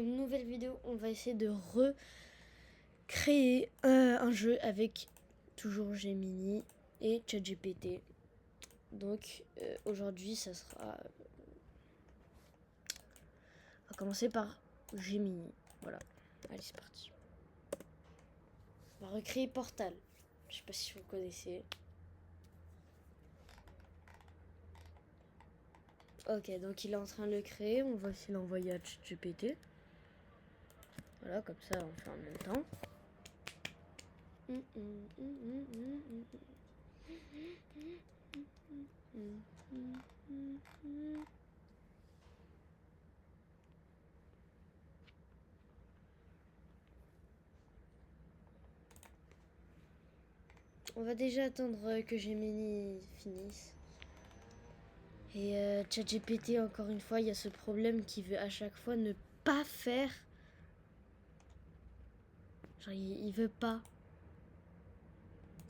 une nouvelle vidéo. On va essayer de recréer un jeu avec toujours Gemini et ChatGPT. Donc aujourd'hui ça sera... On va commencer par Gemini. Voilà, allez c'est parti. On va recréer Portal. Je sais pas si vous connaissez. Ok, donc il est en train de le créer. On va aussi l'envoyer à ChatGPT. Voilà, comme ça on fait en même temps. On va déjà attendre que Gemini finisse. Et ChatGPT, encore une fois, il y a ce problème qui veut à chaque fois ne pas faire. Genre, il veut pas.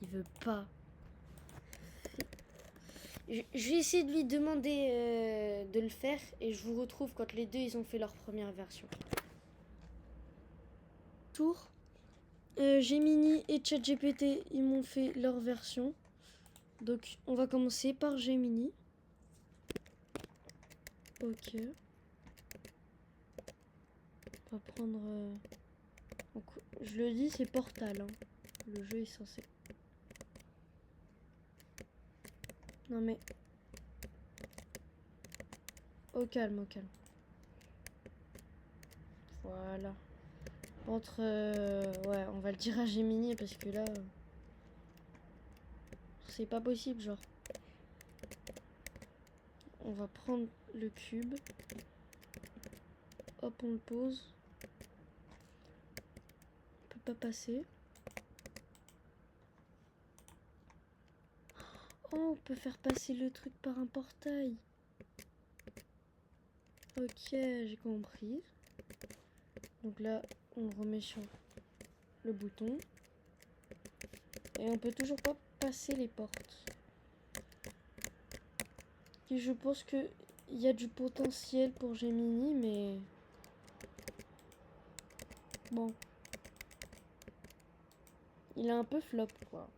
Il veut pas. Je vais essayer de lui demander de le faire et je vous retrouve quand les deux ils ont fait leur première version. Tour. Gemini et ChatGPT ils m'ont fait leur version. Donc on va commencer par Gemini. Ok. On va prendre... Donc, je le dis, c'est Portal. Hein. Le jeu est censé... Non mais... Au calme, au calme. Voilà. Entre... ouais, on va le dire à Gemini parce que là... c'est pas possible, genre. On va prendre le cube. Hop, on le pose. On peut pas passer. Oh, on peut faire passer le truc par un portail. Ok, j'ai compris. Donc là, on le remet sur le bouton. Et on peut toujours pas passer les portes. Et je pense que il y a du potentiel pour Gemini, mais... Bon. Il a un peu flop, quoi.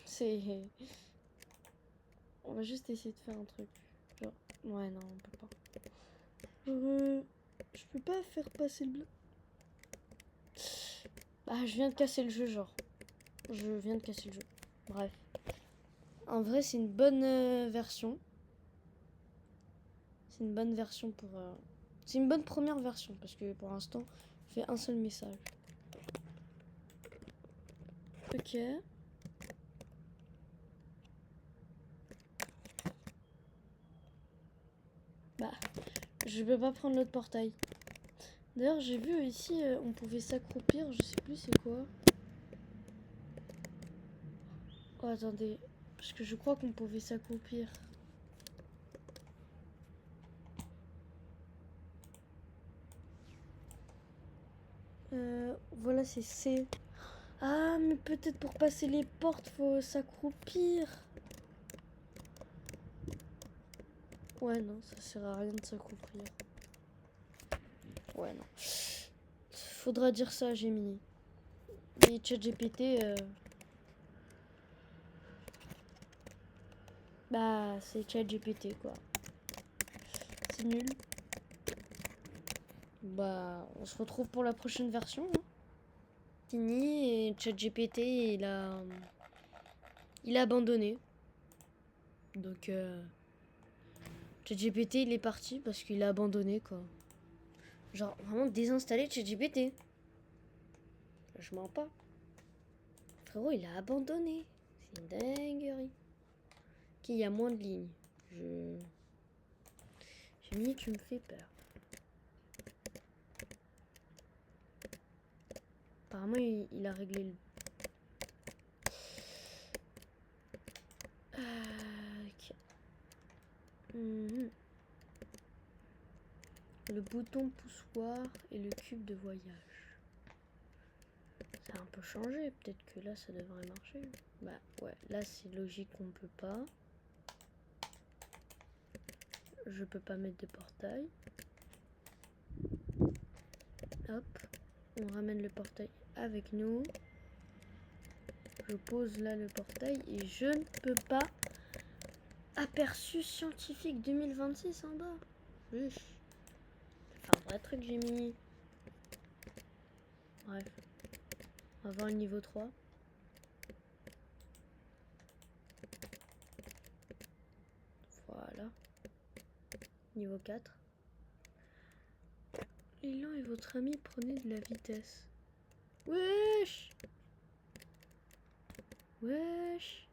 C'est... On va juste essayer de faire un truc. Genre... Ouais, non, on peut pas. Je peux pas faire passer le bleu. Ah, je viens de casser le jeu, genre. Je viens de casser le jeu. Bref. En vrai, c'est une bonne version. C'est une bonne version pour... C'est une bonne première version, parce que pour l'instant, on fait un seul message. Ok. Bah, je peux pas prendre l'autre portail. D'ailleurs, j'ai vu ici, on pouvait s'accroupir, je sais plus c'est quoi. Oh, attendez, parce que je crois qu'on pouvait s'accroupir. Voilà, c'est C. Ah, mais peut-être pour passer les portes, faut s'accroupir. Ouais, non, ça sert à rien de s'accroupir. Ouais, non. Faudra dire ça à Gemini. Mais ChatGPT, bah, c'est ChatGPT, quoi. C'est nul. Bah, on se retrouve pour la prochaine version. Hein. Fini et ChatGPT, il a abandonné. Donc, ChatGPT, il est parti parce qu'il a abandonné, quoi. Genre, vraiment désinstaller ChatGPT. Je mens pas. Frérot, il a abandonné. C'est une dinguerie. Ok, il y a moins de lignes. J'ai mis, tu me fais peur. Apparemment, il a réglé le... Ok. Le bouton poussoir et le cube de voyage. Ça a un peu changé. Peut-être que là, ça devrait marcher. Bah ouais, là, c'est logique qu'on peut pas. je peux pas mettre de portail. Hop, on ramène le portail avec nous. Je pose là le portail et je ne peux pas. Aperçu scientifique 2026 en bas. Oui. C'est un vrai truc j'ai mis. Bref. On va voir le niveau 3. Voilà. Niveau 4. L'élan et votre ami prenez de la vitesse. Wesh. Wesh.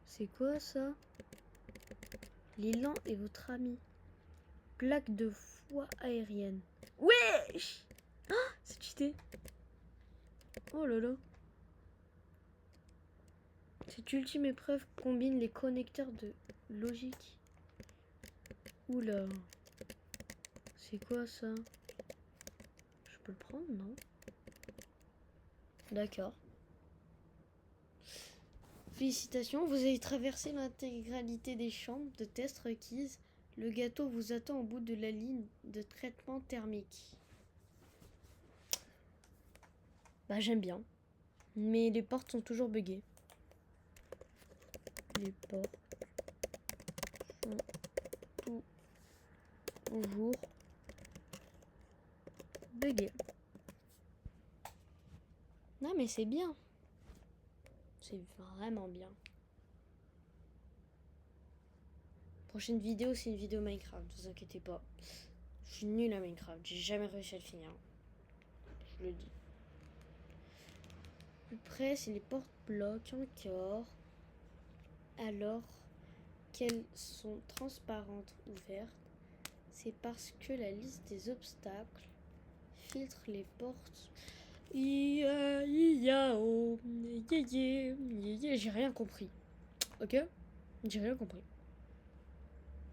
C'est quoi ça? L'élan et votre ami. Plaque de foi aérienne. Wesh. Ah, c'est cheaté. Oh là là. Cette ultime épreuve combine les connecteurs de logique. Oula. C'est quoi ça? Je peux le prendre, non? D'accord. Félicitations, vous avez traversé l'intégralité des chambres de test requises. Le gâteau vous attend au bout de la ligne de traitement thermique. Bah j'aime bien. Mais les portes sont toujours buggées. Les portes sont toujours buggées. Non mais c'est bien. C'est vraiment bien. Prochaine vidéo, c'est une vidéo Minecraft, ne vous inquiétez pas. Je suis nulle à Minecraft, j'ai jamais réussi à le finir. Je le dis. Plus près, c'est les portes bloquent encore. Alors qu'elles sont transparentes ouvertes, c'est parce que la liste des obstacles filtre les portes. J'ai rien compris. Ok? J'ai rien compris.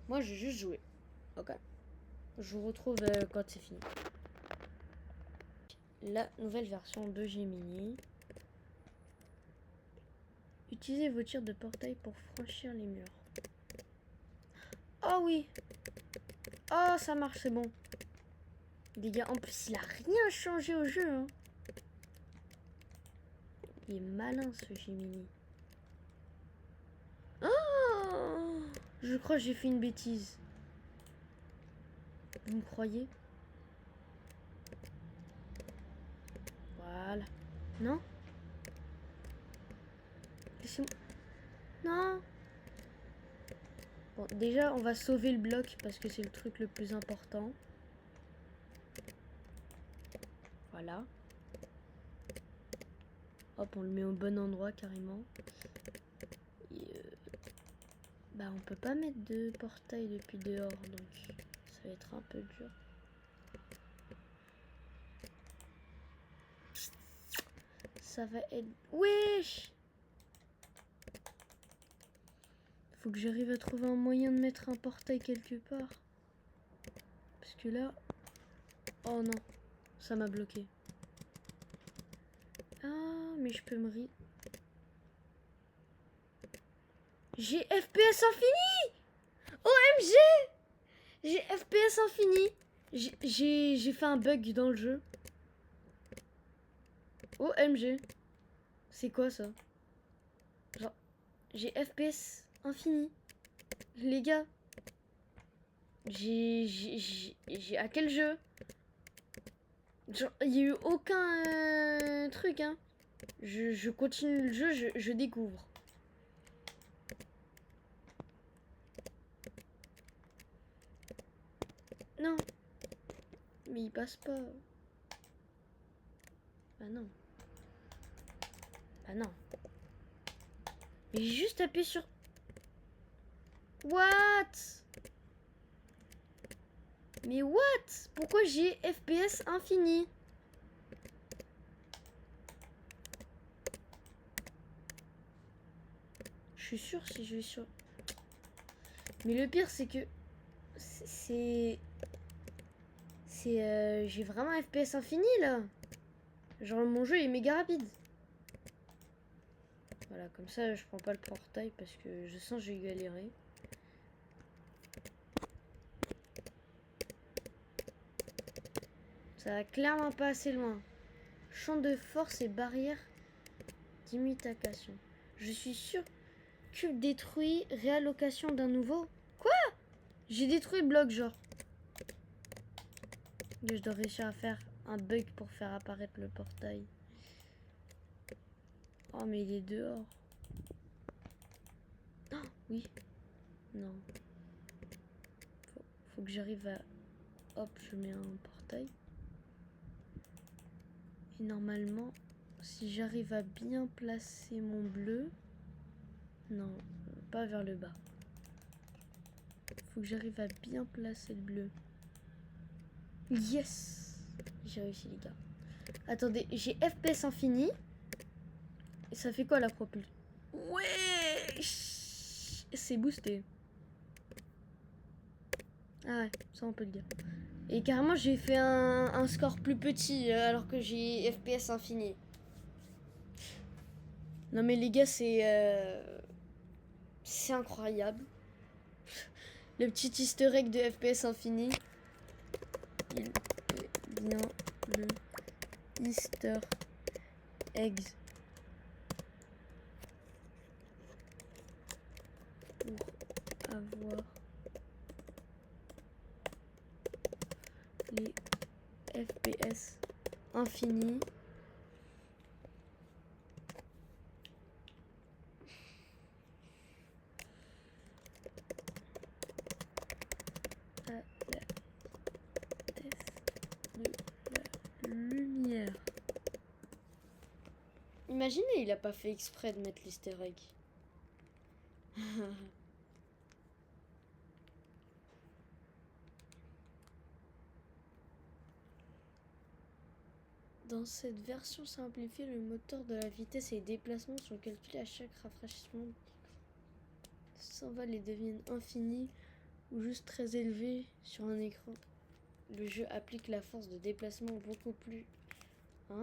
Moi, j'ai juste joué. Ok? Je vous retrouve quand c'est fini. La nouvelle version de Gemini. Utilisez vos tirs de portail pour franchir les murs. Oh oui! Oh, ça marche, c'est bon. Les gars, en plus, il a rien changé au jeu. Hein. Il est malin, ce Gemini. Oh! Je crois que j'ai fait une bêtise. Vous me croyez? Voilà. Non? Laissez-moi... Non! Bon, déjà, on va sauver le bloc parce que c'est le truc le plus important. Voilà. Hop, on le met au bon endroit carrément. Et bah, on peut pas mettre de portail depuis dehors, donc ça va être un peu dur. Ça va être... Wesh! Faut que j'arrive à trouver un moyen de mettre un portail quelque part. Parce que là... Oh non, ça m'a bloqué. Ah, mais je peux me... J'ai FPS infini! OMG! J'ai FPS infini! J'ai fait un bug dans le jeu. OMG! C'est quoi ça? Genre, j'ai FPS infini. Les gars. J'ai à quel jeu? Genre, il n'y a eu aucun truc, hein. Je continue le jeu, je découvre. Non. Mais il passe pas. Bah non. Bah non. Mais j'ai juste appuyé sur... What? Mais what? Pourquoi j'ai FPS infini? Je suis sûre si je vais sur... Mais le pire c'est que... j'ai vraiment un FPS infini là. Genre mon jeu est méga rapide. Voilà, comme ça je prends pas le portail parce que je sens que je vais galérer. Ça va clairement pas assez loin. Champ de force et barrière d'imitation. Je suis sûr. Cube détruit, réallocation d'un nouveau. Quoi? J'ai détruit le bloc, genre. Je dois réussir à faire un bug pour faire apparaître le portail. Oh, mais il est dehors. Oh, oui. Non. Faut que j'arrive à... Hop, je mets un portail. Et normalement, si j'arrive à bien placer mon bleu... Non, pas vers le bas. Faut que j'arrive à bien placer le bleu. Yes! J'ai réussi, les gars. Attendez, j'ai FPS infini. Et ça fait quoi la propulsion? Ouais! C'est boosté. Ah ouais, ça on peut le dire. Et carrément, j'ai fait un score plus petit alors que j'ai FPS infini. Non mais les gars, c'est incroyable. Le petit easter egg de FPS infini. Il est bien le easter egg. Pour avoir les FPS infinis. À la vitesse de la lumière. Imaginez, il a pas fait exprès de mettre l'easter egg. Dans cette version simplifiée, le moteur de la vitesse et les déplacements sont calculés à chaque rafraîchissement. S'envolent et deviennent infinis ou juste très élevés sur un écran. Le jeu applique la force de déplacement beaucoup plus... Ah.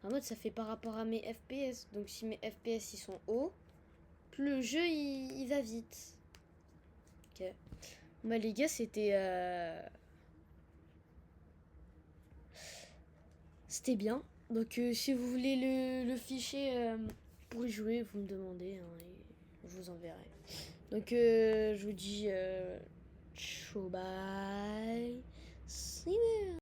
En mode, ça fait par rapport à mes FPS. Donc si mes FPS ils sont hauts, plus le jeu il va vite. Ok. Bah les gars, c'était bien. Donc si vous voulez le fichier pour y jouer, vous me demandez hein, et je vous enverrai. Donc je vous dis ciao bye. See you.